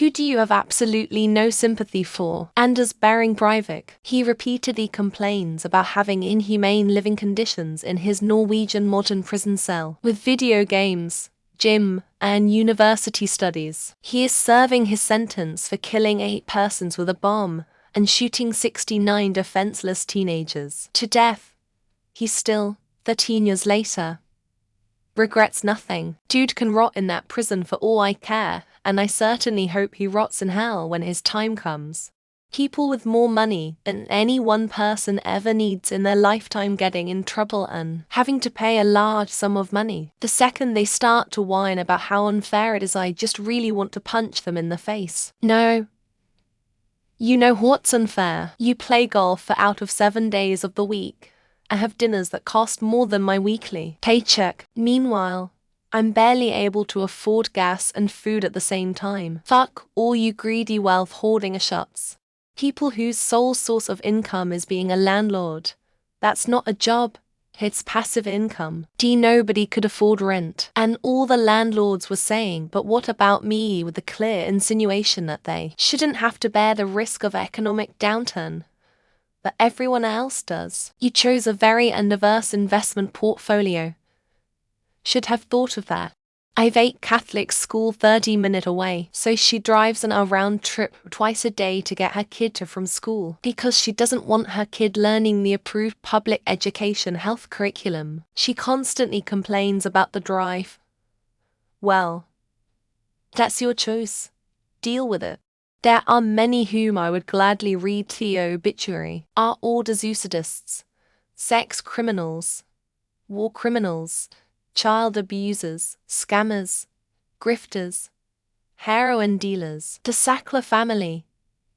Who do you have absolutely no sympathy for? Anders Behring Breivik. He repeatedly complains about having inhumane living conditions in his Norwegian modern prison cell, with video games, gym, and university studies. He is serving his sentence for killing 8 persons with a bomb and shooting 69 defenseless teenagers to death. He still, 13 years later, regrets nothing. Dude can rot in that prison for all I care, and I certainly hope he rots in hell when his time comes. People with more money than any one person ever needs in their lifetime getting in trouble and having to pay a large sum of money. The second they start to whine about how unfair it is, I just really want to punch them in the face. No. You know what's unfair? You play golf for out of 7 days of the week. I have dinners that cost more than my weekly paycheck. Meanwhile, I'm barely able to afford gas and food at the same time. Fuck all you greedy wealth hoarding shots. People whose sole source of income is being a landlord. That's not a job. It's passive income. Nobody could afford rent. And all the landlords were saying, but what about me, with the clear insinuation that they shouldn't have to bear the risk of economic downturn. But everyone else does. You chose a very undiverse investment portfolio. Should have thought of that. I've 8 Catholic school 30-minute away, so she drives an around trip twice a day to get her kid to from school, because she doesn't want her kid learning the approved public education health curriculum. She constantly complains about the drive. Well, that's your choice. Deal with it. There are many whom I would gladly read the obituary. Are all suicidists, sex criminals, war criminals, child abusers, scammers, grifters, heroin dealers, the Sackler family,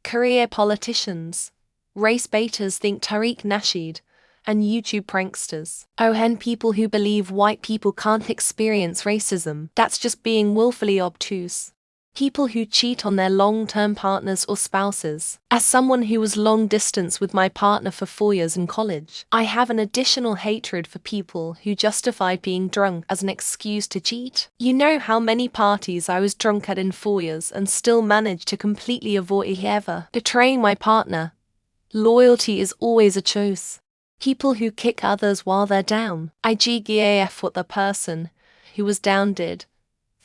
career politicians, race baiters think Tariq Nasheed, and YouTube pranksters. Oh, and people who believe white people can't experience racism. That's just being willfully obtuse. People who cheat on their long-term partners or spouses. As someone who was long distance with my partner for 4 years in college, I have an additional hatred for people who justify being drunk as an excuse to cheat. You know how many parties I was drunk at in 4 years and still managed to completely avoid ever betraying my partner. Loyalty is always a choice. People who kick others while they're down. I gaf what the person who was down did.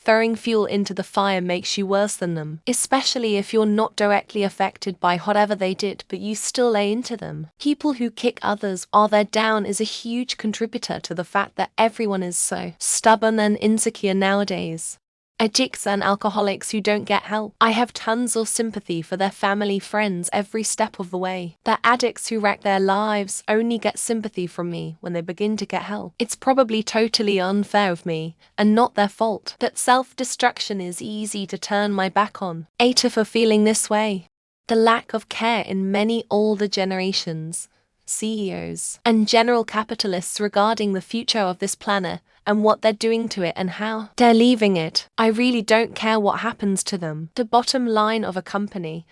Throwing fuel into the fire makes you worse than them, especially if you're not directly affected by whatever they did, but you still lay into them. People who kick others while they're down is a huge contributor to the fact that everyone is so stubborn and insecure nowadays. Addicts and alcoholics who don't get help. I have tons of sympathy for their family, friends every step of the way. The addicts who wreck their lives only get sympathy from me when they begin to get help. It's probably totally unfair of me, and not their fault, that self-destruction is easy to turn my back on. Hater for feeling this way. The lack of care in many older generations, CEOs, and general capitalists regarding the future of this planet, and what they're doing to it and how they're leaving it. I really don't care what happens to them. The bottom line of a company,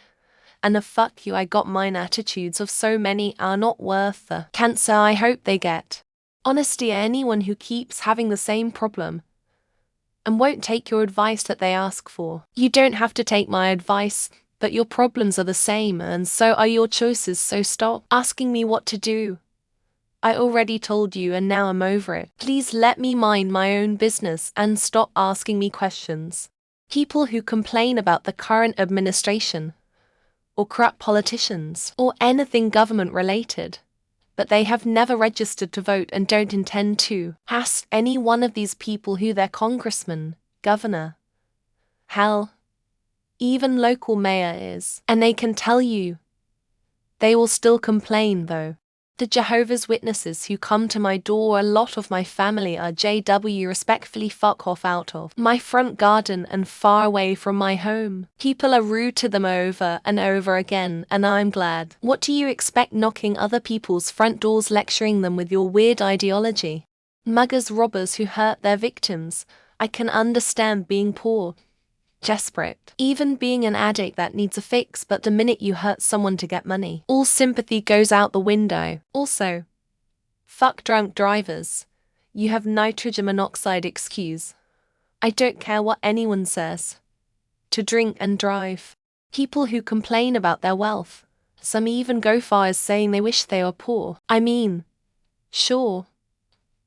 and the fuck you I got mine attitudes of so many are not worth the cancer I hope they get. Honestly, anyone who keeps having the same problem and won't take your advice that they ask for. You don't have to take my advice, but your problems are the same and so are your choices, so stop asking me what to do. I already told you and now I'm over it. Please let me mind my own business and stop asking me questions. People who complain about the current administration, or corrupt politicians, or anything government related, but they have never registered to vote and don't intend to. Ask any one of these people who their congressman, governor, hell, even local mayor is, and they can tell you. They will still complain though. The Jehovah's Witnesses who come to my door, a lot of my family are JW, respectfully fuck off out of my front garden and far away from my home. People are rude to them over and over again, and I'm glad. What do you expect knocking other people's front doors, lecturing them with your weird ideology? Muggers, robbers who hurt their victims. I can understand being poor, desperate, even being an addict that needs a fix, but the minute you hurt someone to get money, all sympathy goes out the window. Also, fuck drunk drivers. You have nitrogen monoxide excuse. I don't care what anyone says. to drink and drive. People who complain about their wealth. Some even go far as saying they wish they were poor. I mean, sure,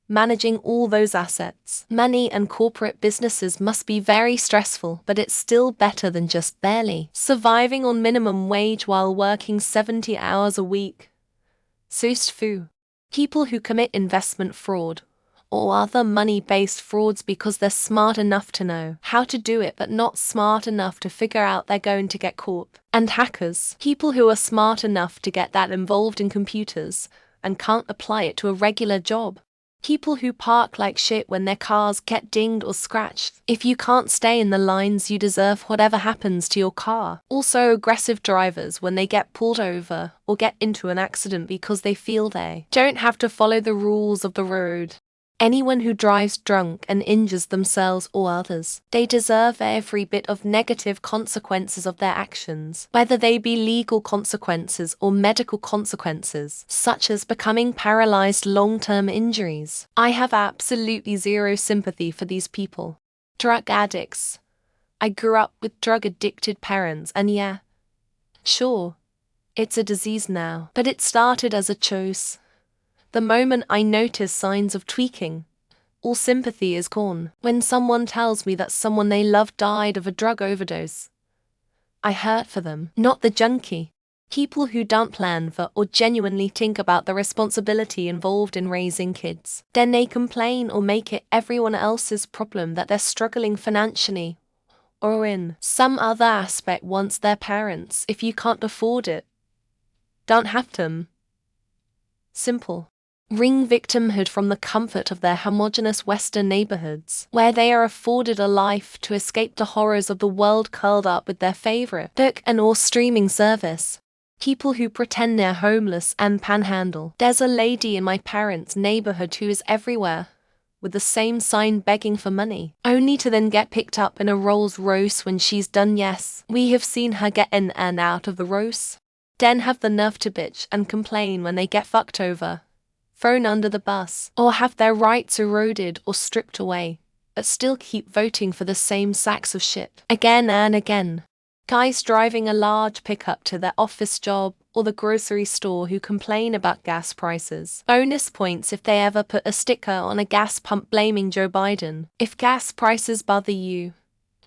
managing all those assets, money and corporate businesses must be very stressful, but it's still better than just barely surviving on minimum wage while working 70 hours a week. Soest foo. People who commit investment fraud or other money-based frauds because they're smart enough to know how to do it but not smart enough to figure out they're going to get caught. And hackers. People who are smart enough to get that involved in computers and can't apply it to a regular job. People who park like shit when their cars get dinged or scratched. If you can't stay in the lines, you deserve whatever happens to your car. Also aggressive drivers when they get pulled over or get into an accident because they feel they don't have to follow the rules of the road. Anyone who drives drunk and injures themselves or others, they deserve every bit of negative consequences of their actions, whether they be legal consequences or medical consequences, such as becoming paralyzed, long-term injuries. I have absolutely zero sympathy for these people. Drug addicts. I grew up with drug-addicted parents and yeah, sure, it's a disease now, but it started as a choice. The moment I notice signs of tweaking, all sympathy is gone. When someone tells me that someone they love died of a drug overdose, I hurt for them, not the junkie. People who don't plan for or genuinely think about the responsibility involved in raising kids. Then they complain or make it everyone else's problem that they're struggling financially or in some other aspect once they're parents. If you can't afford it, don't have them. Simple. Ring victimhood from the comfort of their homogeneous Western neighborhoods, where they are afforded a life to escape the horrors of the world curled up with their favorite book and or streaming service. People who pretend they're homeless and panhandle. There's a lady in my parents' neighborhood who is everywhere, with the same sign begging for money, only to then get picked up in a Rolls Royce when she's done. Yes, we have seen her get in and out of the Royce, then have the nerve to bitch and complain when they get fucked over, thrown under the bus, or have their rights eroded or stripped away, but still keep voting for the same sacks of shit again and again. Guys driving a large pickup to their office job or the grocery store who complain about gas prices. Bonus points if they ever put a sticker on a gas pump blaming Joe Biden. If gas prices bother you,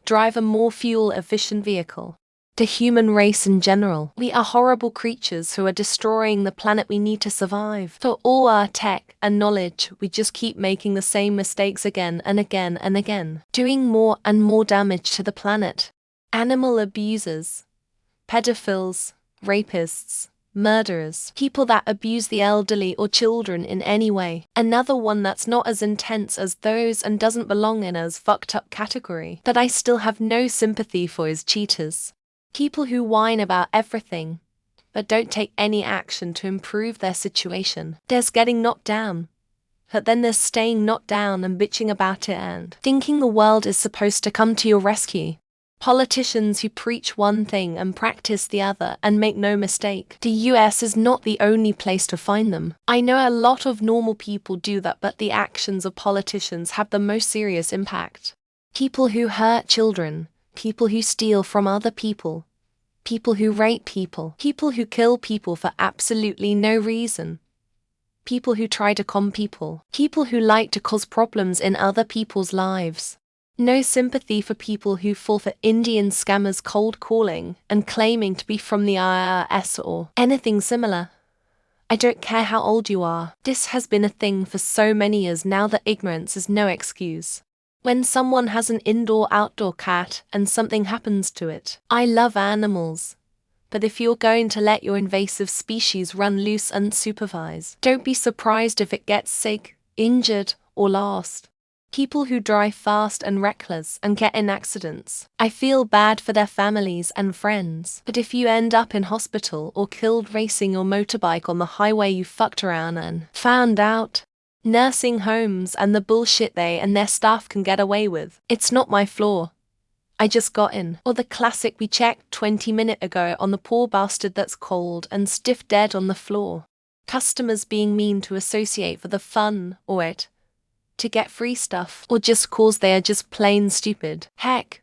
drive a more fuel-efficient vehicle. The human race in general. We are horrible creatures who are destroying the planet we need to survive. For all our tech and knowledge, we just keep making the same mistakes again and again and again, doing more and more damage to the planet. Animal abusers, pedophiles, rapists, murderers, people that abuse the elderly or children in any way. Another one that's not as intense as those and doesn't belong in as fucked up category, but I still have no sympathy for is cheaters. People who whine about everything, but don't take any action to improve their situation. There's getting knocked down, but then there's staying knocked down and bitching about it and thinking the world is supposed to come to your rescue. Politicians who preach one thing and practice the other, and make no mistake, the US is not the only place to find them. I know a lot of normal people do that, but the actions of politicians have the most serious impact. People who hurt children, people who steal from other people, people who rape people who kill people for absolutely no reason, people who try to con people who like to cause problems in other people's lives. No sympathy for people who fall for Indian scammers cold calling and claiming to be from the IRS or anything similar. I don't care how old you are. This has been a thing for so many years now that ignorance is no excuse. When someone has an indoor-outdoor cat and something happens to it, I love animals. But if you're going to let your invasive species run loose unsupervised, don't be surprised if it gets sick, injured, or lost. People who drive fast and reckless and get in accidents. I feel bad for their families and friends. But if you end up in hospital or killed racing your motorbike on the highway you fucked around and found out, nursing homes and the bullshit they and their staff can get away with, it's not my flaw. I just got in. Or the classic we checked 20 minutes ago on the poor bastard that's cold and stiff dead on the floor. Customers being mean to associate for the fun or it, to get free stuff, or just cause they are just plain stupid. Heck,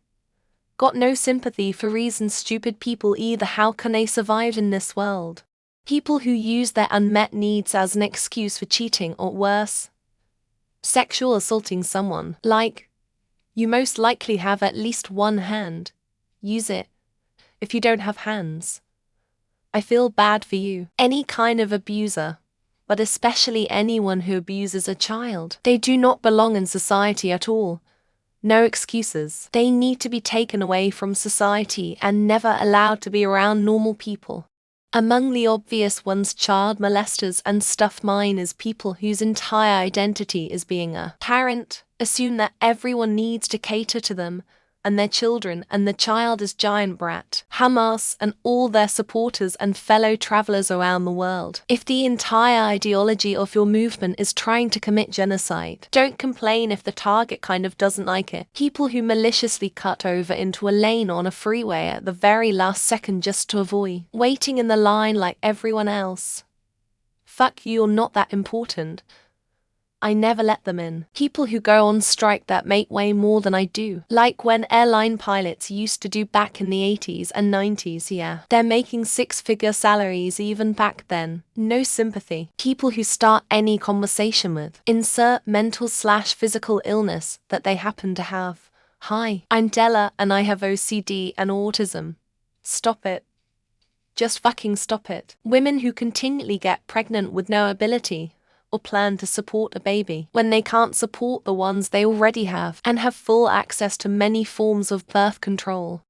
Got no sympathy for reasons stupid people either. How can they survive in this world? People who use their unmet needs as an excuse for cheating or worse, sexual assaulting someone. Like, you most likely have at least one hand. Use it. If you don't have hands, I feel bad for you. Any kind of abuser, but especially anyone who abuses a child, they do not belong in society at all. No excuses. They need to be taken away from society and never allowed to be around normal people. Among the obvious ones, child molesters and stuff. Mine is people whose entire identity is being a parent, assume that everyone needs to cater to them and their children, and the child is giant brat. Hamas and all their supporters and fellow travelers around the world. If the entire ideology of your movement is trying to commit genocide, don't complain if the target kind of doesn't like it. People who maliciously cut over into a lane on a freeway at the very last second just to avoid waiting in the line like everyone else. Fuck you, you're not that important. I never let them in. People who go on strike that make way more than I do. Like when airline pilots used to do back in the 80s and 90s, yeah. They're making six-figure salaries even back then. No sympathy. People who start any conversation with insert mental/physical illness that they happen to have. Hi, I'm Della and I have OCD and autism. Stop it. Just fucking stop it. Women who continually get pregnant with no ability or plan to support a baby when they can't support the ones they already have and have full access to many forms of birth control.